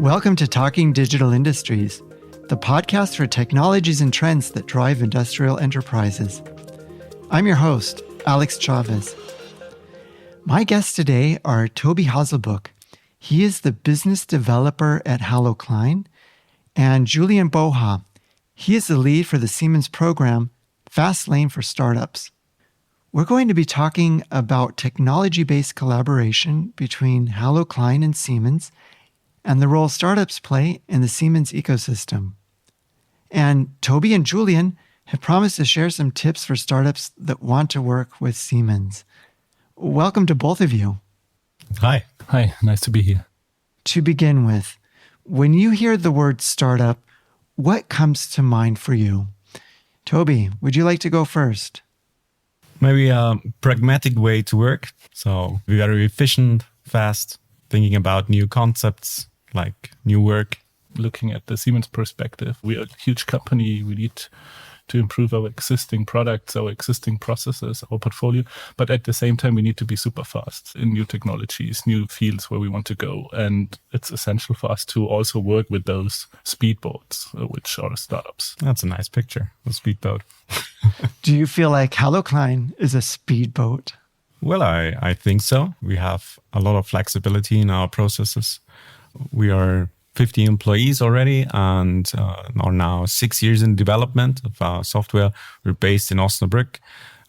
Welcome to Talking Digital Industries, the podcast for technologies and trends that drive industrial enterprises. I'm your host, Alex Chavez. My guests today are Tobias Haslböck. He is the business developer at Halocline, and Julian Boha. He is the lead for the Siemens program, Fast Lane for Startups. We're going to be talking about technology-based collaboration between Halocline and Siemens and the role startups play in the Siemens ecosystem. And Toby and Julian have promised to share some tips for startups that want to work with Siemens. Welcome to both of you. Hi. Hi, nice to be here. To begin with, when you hear the word startup, what comes to mind for you? Toby, would you like to go first? Maybe a pragmatic way to work. So we're very efficient, fast, thinking about new concepts like new work. Looking at the Siemens perspective, we are a huge company. We need to improve our existing products, our existing processes, our portfolio. But at the same time, we need to be super fast in new technologies, new fields where we want to go. And it's essential for us to also work with those speedboats, which are startups. That's a nice picture, a speedboat. Do you feel like Halocline is a speedboat? Well, I think so. We have a lot of flexibility in our processes. We are 50 employees already and are now 6 years in development of our software. We're based in Osnabrück.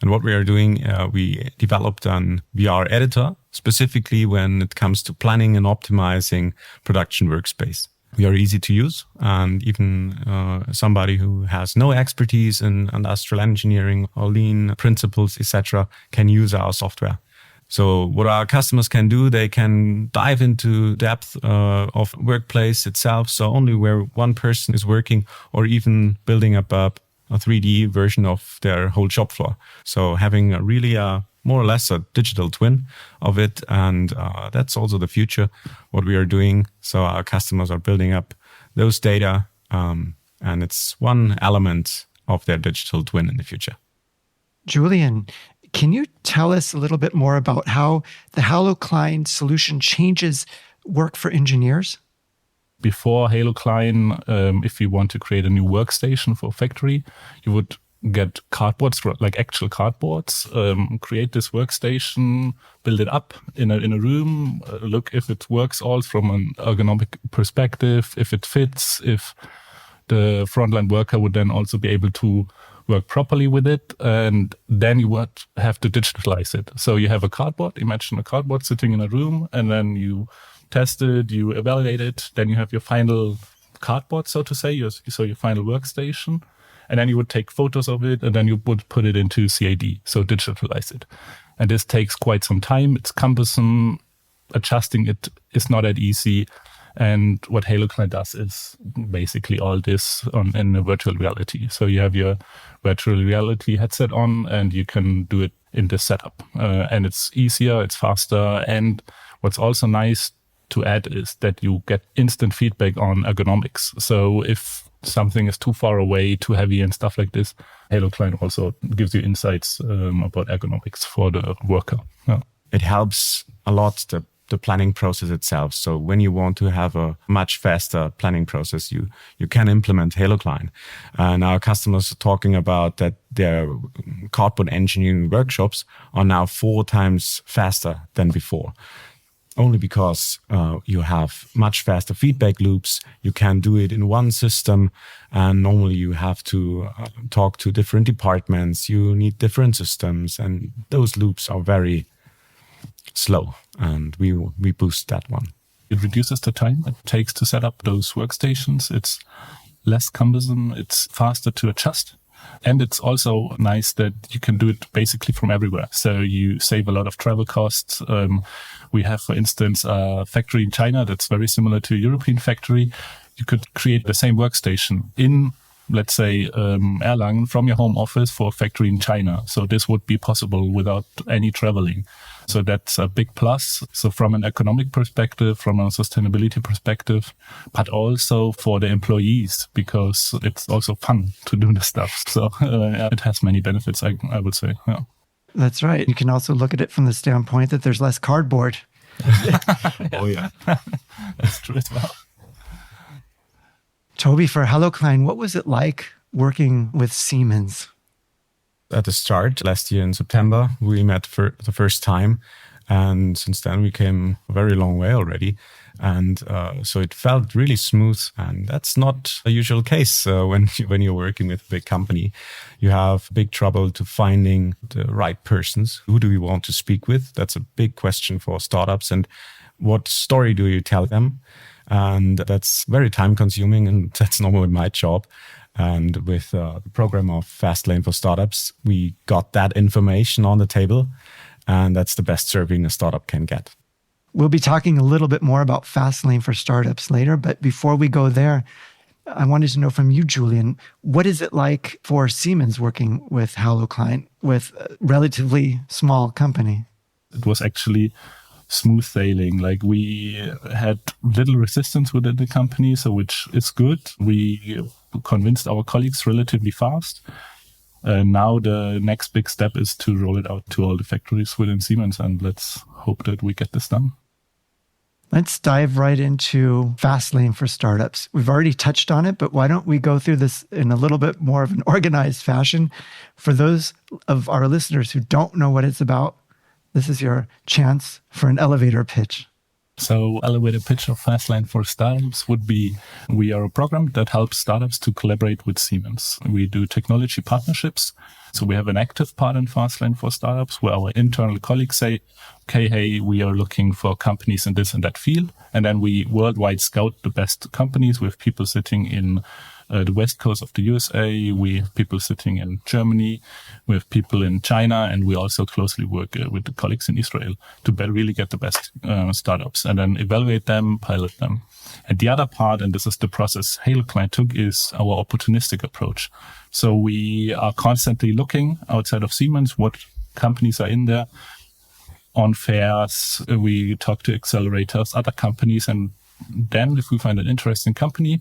And what we are doing, we developed an VR editor, specifically when it comes to planning and optimizing production workspace. We are easy to use, and even somebody who has no expertise in industrial engineering or lean principles, etc., can use our software. So what our customers can do, they can dive into depth of workplace itself. So only where one person is working, or even building up a 3D version of their whole shop floor. So having more or less a digital twin of it. And that's also the future, what we are doing. So our customers are building up those data. And it's one element of their digital twin in the future. Julian, can you tell us a little bit more about how the Halocline solution changes work for engineers? Before Halocline, if you want to create a new workstation for a factory, you would get cardboards, like actual cardboards, create this workstation, build it up in a room, look if it works all from an ergonomic perspective, if it fits, if the frontline worker would then also be able to work properly with it, and then you would have to digitalize it. So you have a cardboard, imagine a cardboard sitting in a room, and then you test it, you evaluate it, then you have your final cardboard, so to say, your final workstation, and then you would take photos of it, and then you would put it into CAD, so digitalize it. And this takes quite some time, it's cumbersome, adjusting it is not that easy. And what Halocline does is basically all this in a virtual reality. So you have your virtual reality headset on and you can do it in this setup. And it's easier, it's faster. And what's also nice to add is that you get instant feedback on ergonomics. So if something is too far away, too heavy and stuff like this, Halocline also gives you insights about ergonomics for the worker. Yeah. It helps a lot the planning process itself. So when you want to have a much faster planning process, you can implement Halocline. And our customers are talking about that their cardboard engineering workshops are now 4 times faster than before. Only because you have much faster feedback loops. You can do it in one system. And normally you have to talk to different departments. You need different systems. And those loops are very slow, and we boost that one. It reduces the time it takes to set up those workstations. It's less cumbersome, it's faster to adjust. And it's also nice that you can do it basically from everywhere. So you save a lot of travel costs. We have, for instance, a factory in China that's very similar to a European factory. You could create the same workstation in, let's say, Erlangen from your home office for a factory in China. So this would be possible without any traveling. So that's a big plus. So from an economic perspective, from a sustainability perspective, but also for the employees, because it's also fun to do this stuff. So it has many benefits, I would say. Yeah. That's right. You can also look at it from the standpoint that there's less cardboard. Oh, yeah. That's true as well. Toby, for Halocline, what was it like working with Siemens? At the start, last year in September, we met for the first time. And since then, we came a very long way already. And so it felt really smooth. And that's not a usual case when you're working with a big company. You have big trouble to finding the right persons. Who do you want to speak with? That's a big question for startups. And what story do you tell them? And that's very time consuming. And that's normally my job. And with the program of Fastlane for Startups, we got that information on the table. And that's the best serving a startup can get. We'll be talking a little bit more about Fastlane for Startups later. But before we go there, I wanted to know from you, Julian, what is it like for Siemens working with Halocline, with a relatively small company? It was actually smooth sailing. Like, we had little resistance within the company, so which is good. We convinced our colleagues relatively fast. Now the next big step is to roll it out to all the factories within Siemens, and let's hope that we get this done. Let's dive right into Fastlane for Startups. We've already touched on it, but why don't we go through this in a little bit more of an organized fashion? For those of our listeners who don't know what it's about, this is your chance for an elevator pitch. So, elevator pitch of Fastlane for Startups would be, we are a program that helps startups to collaborate with Siemens. We do technology partnerships. So we have an active part in Fastlane for Startups where our internal colleagues say, okay, hey, we are looking for companies in this and that field. And then we worldwide scout the best companies with people sitting in the west coast of the USA. We have people sitting in Germany. We have people in China. And we also closely work with the colleagues in Israel to really get the best startups and then evaluate them, pilot them. And the other part, and this is the process Halocline took, is our opportunistic approach. So we are constantly looking outside of Siemens what companies are in there. On fairs, we talk to accelerators, other companies. And then if we find an interesting company,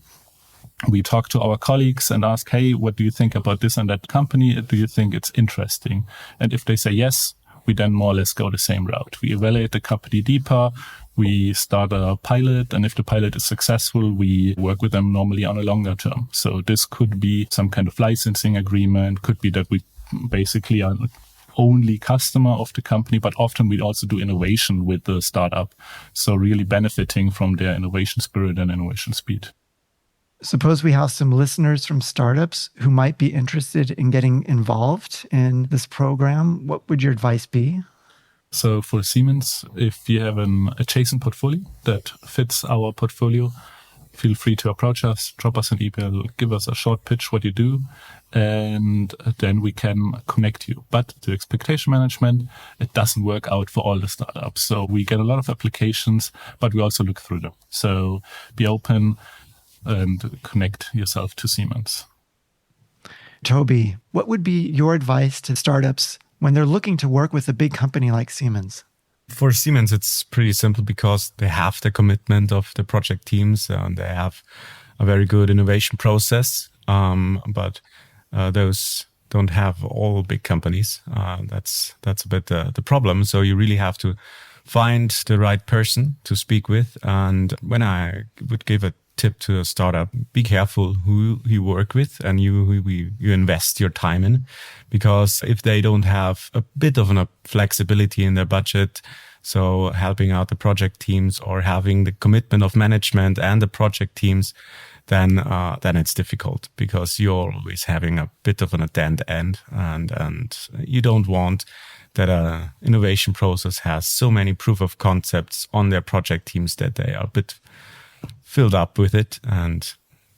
we talk to our colleagues and ask, hey, what do you think about this and that company? Do you think it's interesting? And if they say yes, we then more or less go the same route. We evaluate the company deeper. We start a pilot. And if the pilot is successful, we work with them normally on a longer term. So this could be some kind of licensing agreement, could be that we basically are only customer of the company, but often we also do innovation with the startup. So really benefiting from their innovation spirit and innovation speed. Suppose we have some listeners from startups who might be interested in getting involved in this program. What would your advice be? So for Siemens, if you have an adjacent portfolio that fits our portfolio, feel free to approach us, drop us an email, give us a short pitch what you do, and then we can connect you. But the expectation management, it doesn't work out for all the startups. So we get a lot of applications, but we also look through them. So be open and connect yourself to Siemens. Toby, what would be your advice to startups when they're looking to work with a big company like Siemens? For Siemens, it's pretty simple because they have the commitment of the project teams and they have a very good innovation process. But those don't have all big companies. That's a bit the problem. So you really have to find the right person to speak with. And when I would give a tip to a startup, be careful who you work with and who you invest your time in, because if they don't have a bit of a flexibility in their budget, so helping out the project teams or having the commitment of management and the project teams, then it's difficult because you're always having a bit of a dead end, and you don't want that an innovation process has so many proof of concepts on their project teams that they are a bit filled up with it and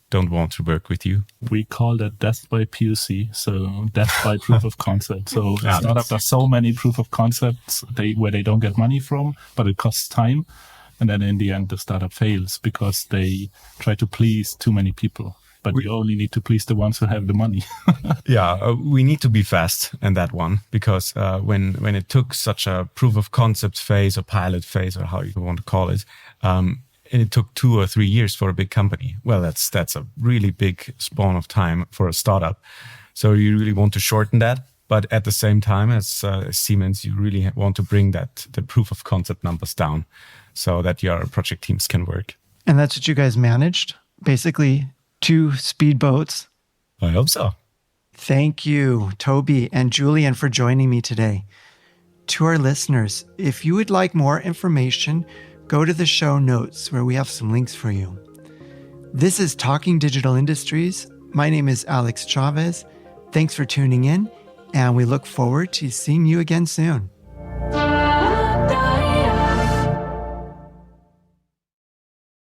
don't want to work with you. We call that death by POC, so death by proof of concept. So startups are so many proof of concepts where they don't get money from, but it costs time. And then in the end, the startup fails because they try to please too many people. But we only need to please the ones who have the money. We need to be fast in that one because when it took such a proof of concept phase or pilot phase or how you want to call it, and it took 2 or 3 years for a big company. Well, that's a really big span of time for a startup. So you really want to shorten that. But at the same time, as Siemens, you really want to bring the proof of concept numbers down so that your project teams can work. And that's what you guys managed? Basically, 2 speedboats. I hope so. Thank you, Toby and Julian, for joining me today. To our listeners, if you would like more information, go to the show notes where we have some links for you. This is Talking Digital Industries. My name is Alex Chavez. Thanks for tuning in, and we look forward to seeing you again soon.